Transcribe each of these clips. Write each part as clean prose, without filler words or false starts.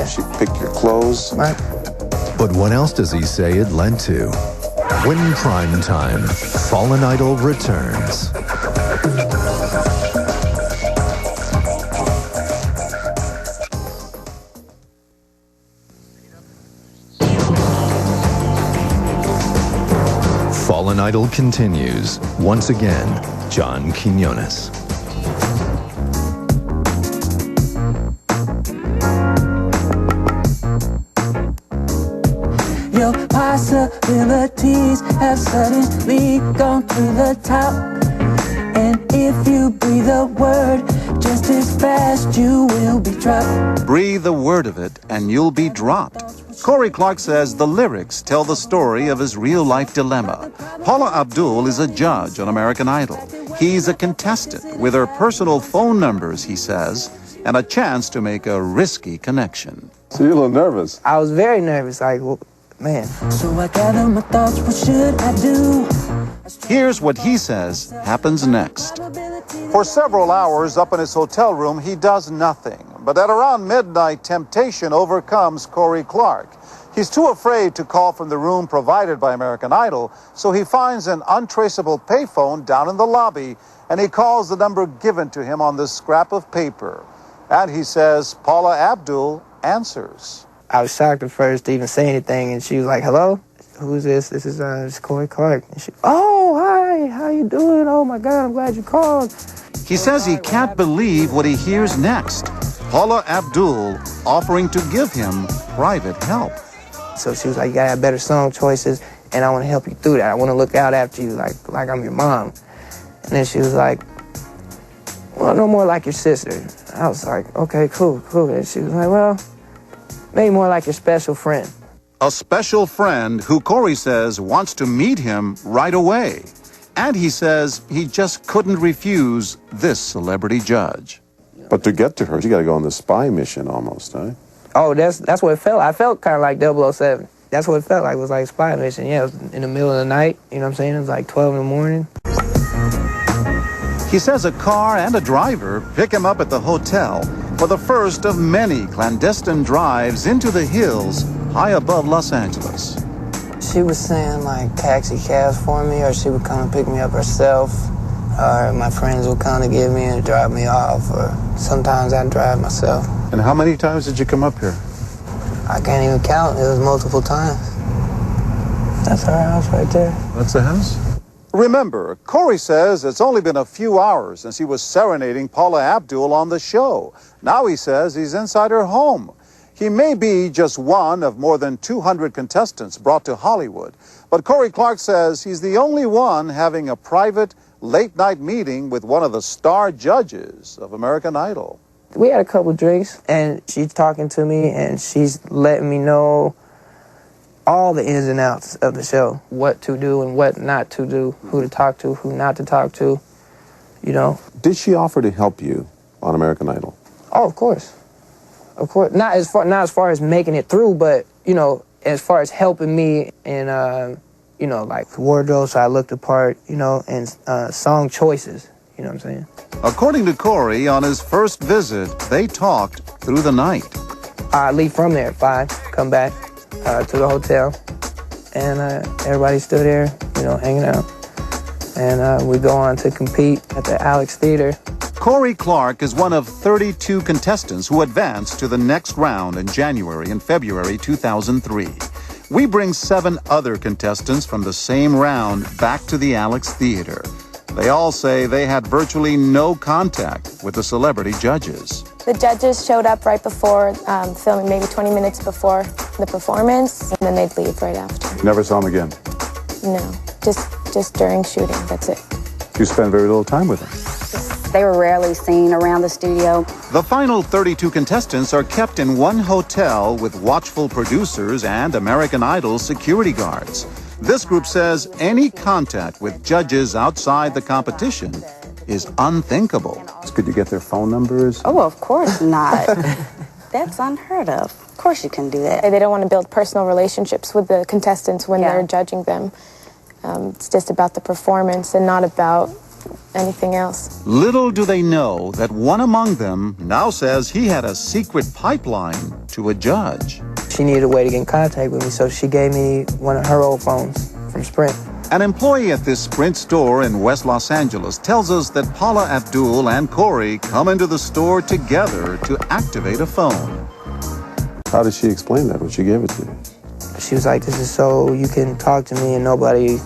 She picked your clothes. Right. But what else does he say it led to? When prime time, Fallen Idol returns. Fallen Idol continues. Once again, John Quinones. Your possibilities have suddenly gone to the top. And if you breathe a word just as fast, you will be dropped. Breathe a word of it and you'll be dropped. Corey Clark says the lyrics tell the story of his real-life dilemma. Paula Abdul is a judge on American Idol. He's a contestant with her personal phone numbers, he says, and a chance to make a risky connection. So you're a little nervous. I was very nervous, like, well, man. So I gather my thoughts, what should I do? Here's what he says happens next. For several hours up in his hotel room, he does nothing. But at around midnight, temptation overcomes Corey Clark. He's too afraid to call from the room provided by American Idol, so he finds an untraceable payphone down in the lobby, and he calls the number given to him on this scrap of paper. And he says Paula Abdul answers. I was shocked at first to even say anything, and she was like, hello? Who's this? This is Corey Clark. And she, oh, hi, how you doing? Oh, my God, I'm glad you called. He says he can't believe what he hears next. Paula Abdul offering to give him private help. So she was like, you gotta have better song choices, and I want to help you through that. I want to look out after you like I'm your mom. And then she was like, well, no more like your sister. I was like, okay, cool. And she was like, well, maybe more like your special friend. A special friend who Corey says wants to meet him right away. And he says he just couldn't refuse this celebrity judge. But to get to her, you got to go on the spy mission almost, huh? Oh, that's what it felt. I felt kind of like 007. That's what it felt like. It was like a spy mission. Yeah, it was in the middle of the night. You know what I'm saying? It was like 12 in the morning. He says a car and a driver pick him up at the hotel for the first of many clandestine drives into the hills high above Los Angeles. She was saying like taxi cabs for me, or she would come and pick me up herself, or my friends would kind of get me and drop me off, or sometimes I'd drive myself. And how many times did you come up here? I can't even count. It was multiple times. That's her house right there. That's the house? Remember, Corey says it's only been a few hours since he was serenading Paula Abdul on the show. Now he says he's inside her home. He may be just one of more than 200 contestants brought to Hollywood, but Corey Clark says he's the only one having a private late-night meeting with one of the star judges of American Idol. We had a couple drinks, and she's talking to me, and she's letting me know all the ins and outs of the show, what to do and what not to do, who to talk to, who not to talk to, you know. Did she offer to help you on American Idol? Oh, of course. Of course. Not as far as making it through, but, you know, as far as helping me in, you know, like wardrobe, so I looked the part, you know, and song choices, you know what I'm saying? According to Corey, on his first visit, they talked through the night. I leave from there at 5, come back to the hotel, and everybody stood there, you know, hanging out. And we go on to compete at the Alex Theater. Corey Clark is one of 32 contestants who advanced to the next round in January and February 2003. We bring 7 other contestants from the same round back to the Alex Theater. They all say they had virtually no contact with the celebrity judges. The judges showed up right before filming, maybe 20 minutes before the performance, and then they'd leave right after. Never saw him again? No, just during shooting, that's it. You spent very little time with him? They were rarely seen around the studio. The final 32 contestants are kept in one hotel with watchful producers and American Idol security guards. This group says any contact with judges outside the competition is unthinkable. Could you get their phone numbers? Oh, of course not. That's unheard of. Of course you can do that. They don't want to build personal relationships with the contestants when they're judging them. It's just about the performance and not about anything else. Little do they know that one among them now says he had a secret pipeline to a judge. She needed a way to get in contact with me, so she gave me one of her old phones from Sprint. An employee at this Sprint store in West Los Angeles tells us that Paula Abdul and Corey come into the store together to activate a phone. How did she explain that when she gave it to you? She was like, this is so you can talk to me and nobody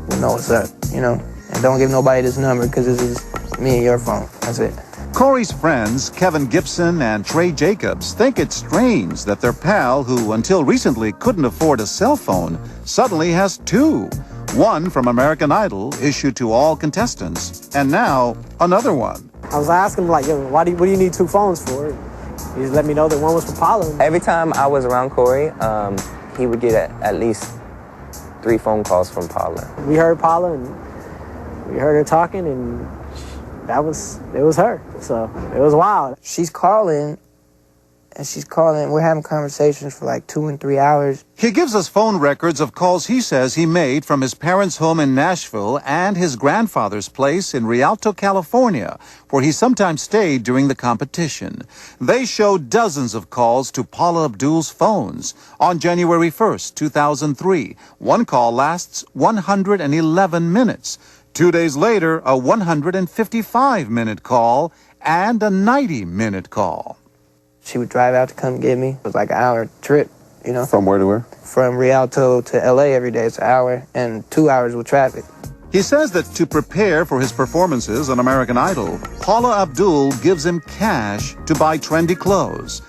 will know what's up, you know? And don't give nobody this number because this is me and your phone. That's it. Corey's friends, Kevin Gibson and Trey Jacobs, think it's strange that their pal, who until recently couldn't afford a cell phone, suddenly has two. One from American Idol, issued to all contestants, and now another one. I was asking him, like, yo, what do you need two phones for? He just let me know that one was for Paula. Every time I was around Corey, he would get at least 3 phone calls from Paula. We heard Paula, and we heard her talking, and it was her. So it was wild. She's calling, we're having conversations for like 2 and 3 hours. He gives us phone records of calls he says he made from his parents' home in Nashville and his grandfather's place in Rialto, California, where he sometimes stayed during the competition. They show dozens of calls to Paula Abdul's phones. On January 1st, 2003, one call lasts 111 minutes. 2 days later, a 155-minute call and a 90-minute call. She would drive out to come get me. It was like an hour trip, you know. From where to where? From Rialto to L.A. every day. It's an hour and 2 hours with traffic. He says that to prepare for his performances on American Idol, Paula Abdul gives him cash to buy trendy clothes,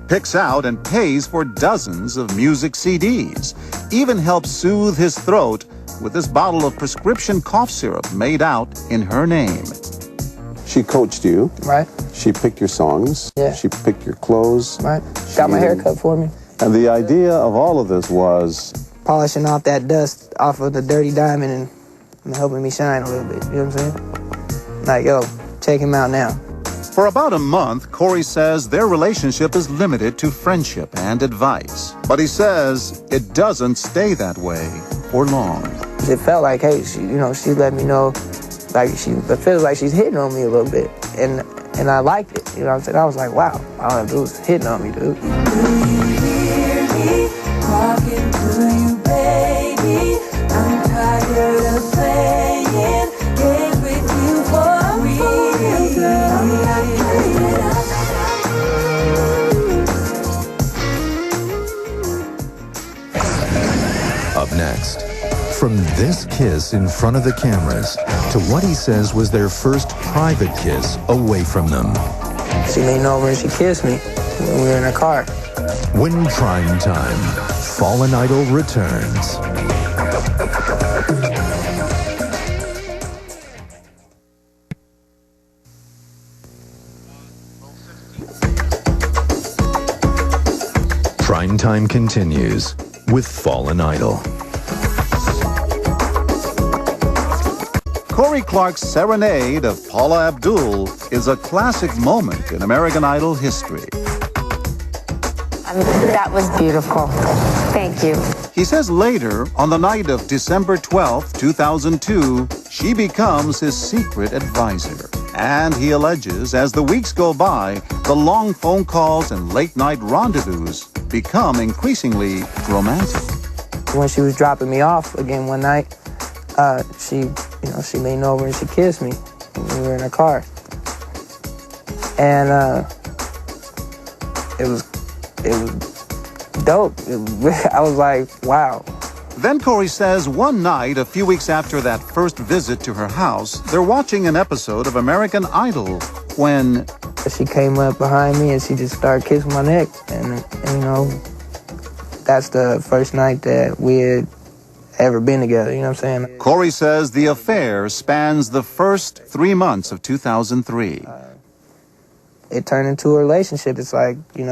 picks out and pays for dozens of music CDs, even helps soothe his throat with this bottle of prescription cough syrup made out in her name. She coached you. Right. She picked your songs. Yeah. She picked your clothes. Right. Got my hair cut for me. And the idea of all of this was polishing off that dust off of the dirty diamond and helping me shine a little bit. You know what I'm saying? Like, yo, check him out now. For about a month, Corey says their relationship is limited to friendship and advice. But he says it doesn't stay that way for long. It felt like, hey, she let me know, like it feels like she's hitting on me a little bit. And I liked it, you know what I'm saying? I was like, wow, all I do is hitting on me, dude. Do you hear me talking to you, baby? I'm tired of playing games with you for real, girl. I'm not playing Up next, from this kiss in front of the cameras to what he says was their first private kiss away from them. She leaned over and she kissed me when we were in a car. When Prime Time, Fallen Idol returns. Prime Time continues with Fallen Idol. Corey Clark's serenade of Paula Abdul is a classic moment in American Idol history. That was beautiful. Thank you. He says later, on the night of December 12, 2002, she becomes his secret advisor. And he alleges, as the weeks go by, the long phone calls and late-night rendezvous become increasingly romantic. When she was dropping me off again one night, she leaned over and she kissed me when we were in a car. And it was dope. I was like, wow. Then Corey says one night, a few weeks after that first visit to her house, they're watching an episode of American Idol when she came up behind me and she just started kissing my neck. And that's the first night that we had ever been together, you know what I'm saying? Corey says the affair spans the first 3 months of 2003. It turned into a relationship. It's like, hey,